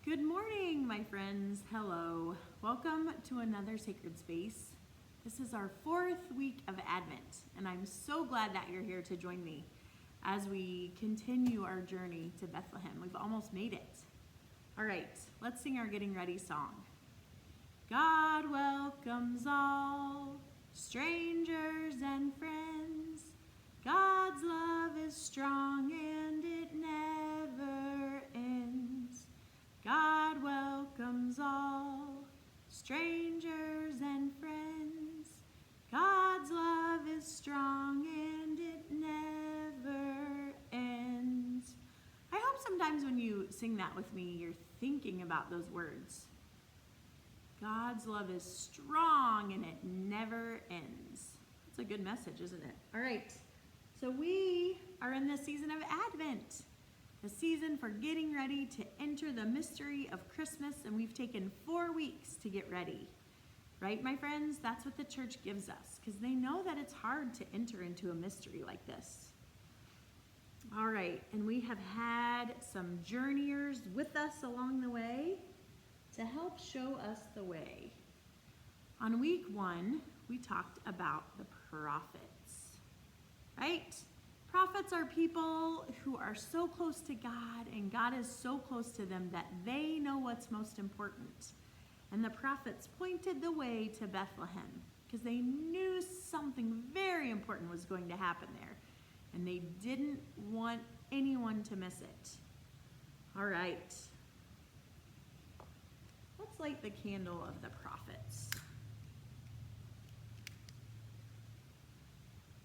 Good morning, my friends. Hello. Welcome to another Sacred Space. This is our 4th week of Advent, and I'm so glad that you're here to join me as we continue our journey to Bethlehem. We've almost made it. All right, let's sing our Getting Ready song. God welcomes all, strangers and friends. God's love is strong and it never ends. God welcomes all, strangers and friends. God's love is strong and it never ends. I hope sometimes when you sing that with me, you're thinking about those words. God's love is strong and it never ends. That's a good message, isn't it? All right, so we are in the season of Advent. A season for getting ready to enter the mystery of Christmas, and we've taken 4 weeks to get ready. Right, my friends? That's what the church gives us, because they know that it's hard to enter into a mystery like this. All right, and we have had some journeyers with us along the way to help show us the way. On week 1, we talked about the prophets, right? Prophets are people who are so close to God, and God is so close to them that they know what's most important. And the prophets pointed the way to Bethlehem because they knew something very important was going to happen there, and they didn't want anyone to miss it. All right. Let's light the candle of the prophets.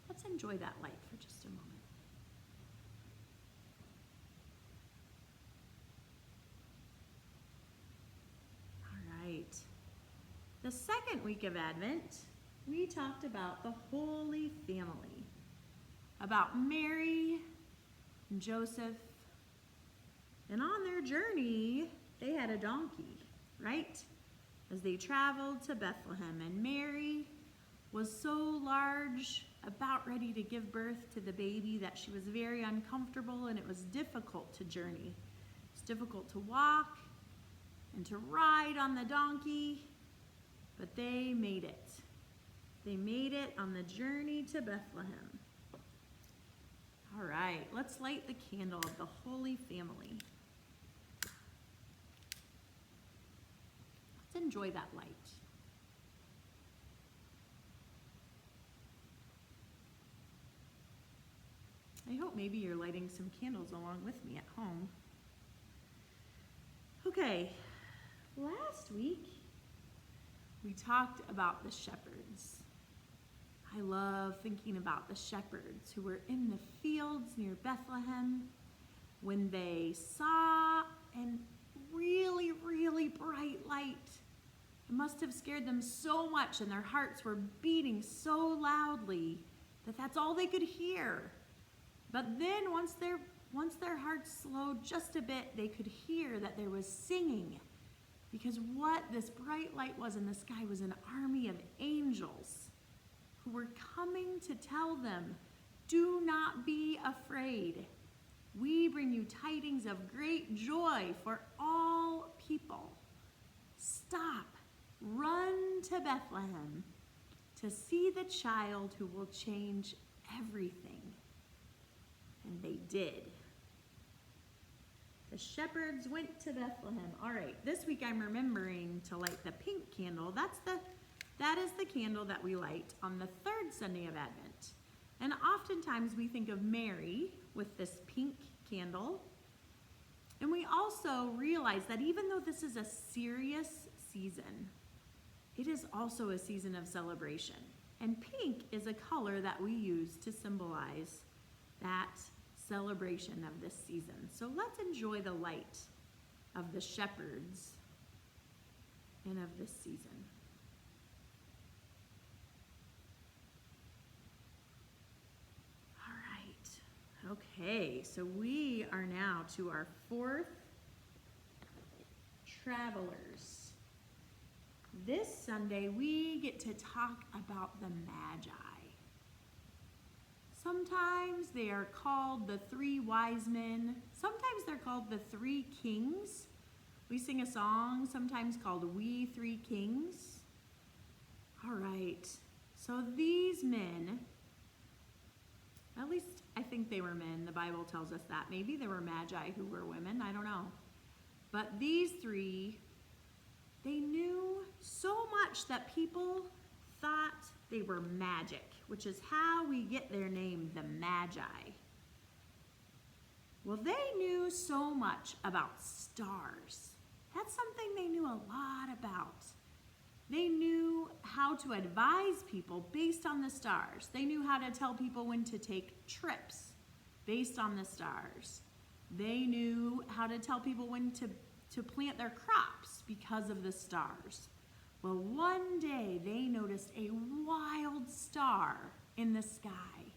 Let's enjoy that light for just a moment. The second week of Advent, we talked about the Holy Family, about Mary and Joseph. And on their journey, they had a donkey, right? As they traveled to Bethlehem, and Mary was so large, about ready to give birth to the baby, that she was very uncomfortable, and it was difficult to journey. It's difficult to walk and to ride on the donkey. But they made it. They made it on the journey to Bethlehem. All right, let's light the candle of the Holy Family. Let's enjoy that light. I hope maybe you're lighting some candles along with me at home. Okay, last week, we talked about the shepherds. I love thinking about the shepherds who were in the fields near Bethlehem when they saw a really, really bright light. It must have scared them so much, and their hearts were beating so loudly that that's all they could hear. But then once their hearts slowed just a bit, they could hear that there was singing. Because what this bright light was in the sky was an army of angels who were coming to tell them, do not be afraid. We bring you tidings of great joy for all people. Stop, run to Bethlehem to see the child who will change everything. And they did. The shepherds went to Bethlehem. All right, this week I'm remembering to light the pink candle. That is the candle that we light on the 3rd Sunday of Advent. And oftentimes we think of Mary with this pink candle. And we also realize that even though this is a serious season, it is also a season of celebration. And pink is a color that we use to symbolize that celebration of this season. So let's enjoy the light of the shepherds and of this season. All right. Okay, so we are now to our 4th travelers. This Sunday, we get to talk about the Magi. Sometimes they are called the 3 wise men. Sometimes they're called the 3 kings. We sing a song sometimes called We Three Kings. All right, so these men, at least I think they were men, the Bible tells us that. Maybe there were Magi who were women, I don't know. But these three, they knew so much that people thought they were magic, which is how we get their name, the Magi. Well, they knew so much about stars. That's something they knew a lot about. They knew how to advise people based on the stars. They knew how to tell people when to take trips based on the stars. They knew how to tell people when to plant their crops because of the stars. Well, one day they noticed a wild star in the sky.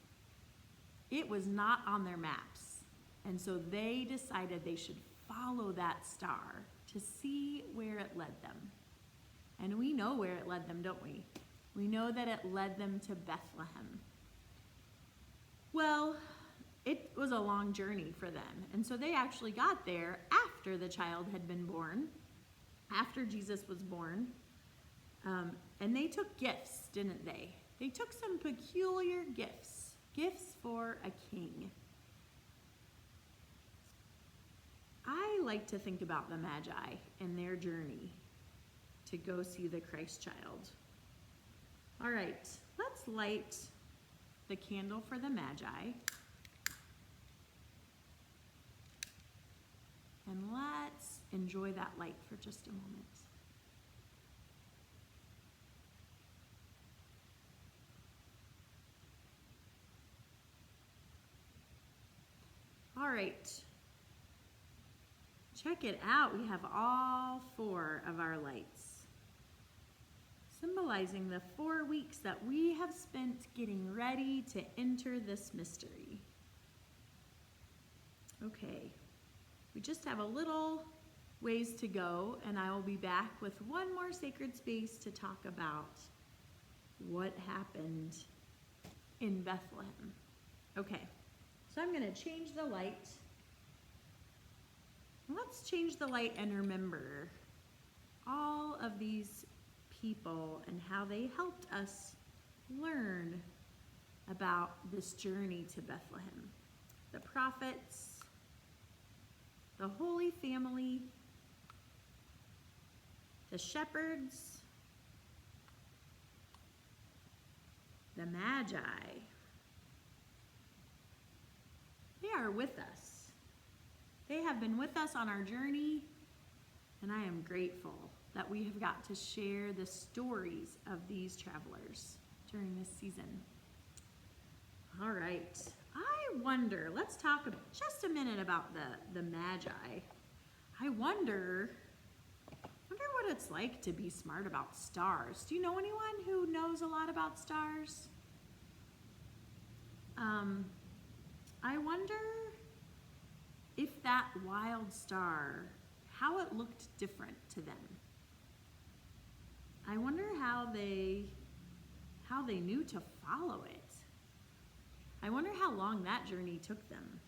It was not on their maps, and so they decided they should follow that star to see where it led them. And we know where it led them, don't we? We know that it led them to Bethlehem. Well, it was a long journey for them, and so they actually got there after the child had been born, after Jesus was born. And they took gifts, didn't they? They took some peculiar gifts for a king. I like to think about the Magi and their journey to go see the Christ child. All right, let's light the candle for the Magi. And let's enjoy that light for just a moment. All right, check it out. We have all 4 of our lights, symbolizing the 4 weeks that we have spent getting ready to enter this mystery. Okay, we just have a little ways to go, and I will be back with one more sacred space to talk about what happened in Bethlehem. Okay. So I'm going to change the light. Let's change the light and remember all of these people and how they helped us learn about this journey to Bethlehem. The prophets, the Holy Family, the shepherds, the Magi. They are with us. They have been with us on our journey, and I am grateful that we have got to share the stories of these travelers during this season. All right, I wonder, let's talk just a minute about the Magi. I wonder what it's like to be smart about stars. Do you know anyone who knows a lot about stars? I wonder if that wild star, how it looked different to them. I wonder how they knew to follow it. I wonder how long that journey took them.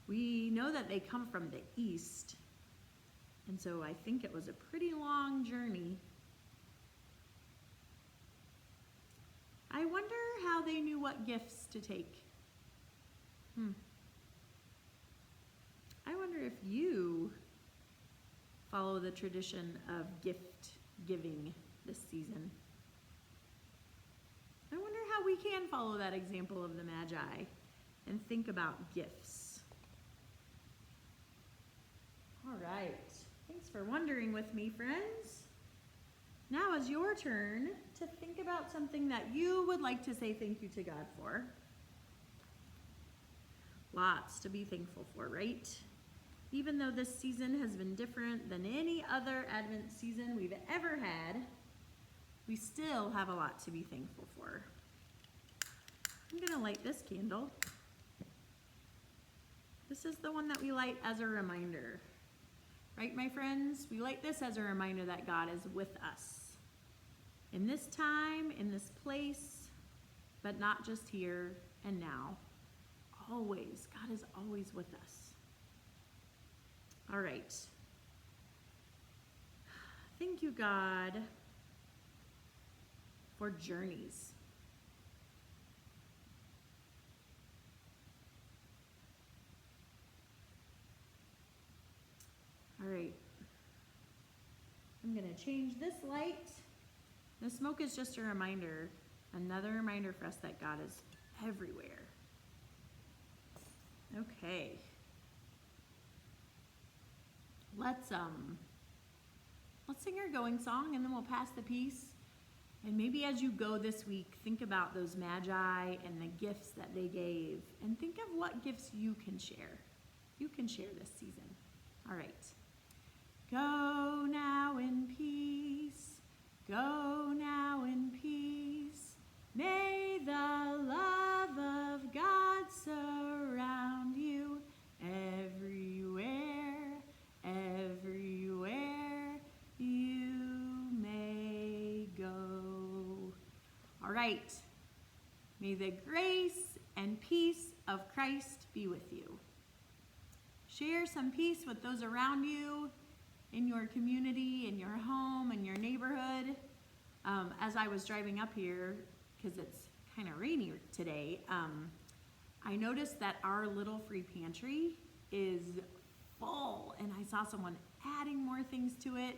We know that they come from the east, and so I think it was a pretty long journey. I wonder how they knew what gifts to take. I wonder if you follow the tradition of gift giving this season. I wonder how we can follow that example of the Magi and think about gifts. All right, thanks for wondering with me, friends. Now is your turn to think about something that you would like to say thank you to God for. Lots to be thankful for, right? Even though this season has been different than any other Advent season we've ever had, we still have a lot to be thankful for. I'm going to light this candle. This is the one that we light as a reminder. Right, my friends? We light this as a reminder that God is with us. In this time, in this place, but not just here and now. Always. God is always with us. All right. Thank you, God, for journeys. All right. I'm going to change this light. The smoke is just a reminder, another reminder for us that God is everywhere. Okay. Let's sing our going song, and then we'll pass the peace. And maybe as you go this week, think about those Magi and the gifts that they gave, and think of what gifts you can share. You can share this season. All right. Go now in peace. Go now in peace. May the love of God surround you everywhere, everywhere you may go. All right. May the grace and peace of Christ be with you. Share some peace with those around you, in your community, in your home, in your neighborhood. As I was driving up here, because it's kind of rainy today, I noticed that our little free pantry is full, and I saw someone adding more things to it,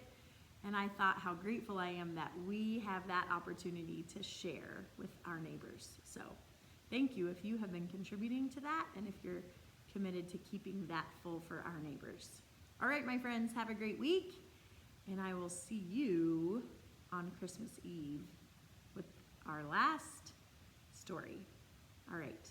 and I thought how grateful I am that we have that opportunity to share with our neighbors. So thank you if you have been contributing to that, and if you're committed to keeping that full for our neighbors. All right, my friends, have a great week, and I will see you on Christmas Eve with our last story. All right.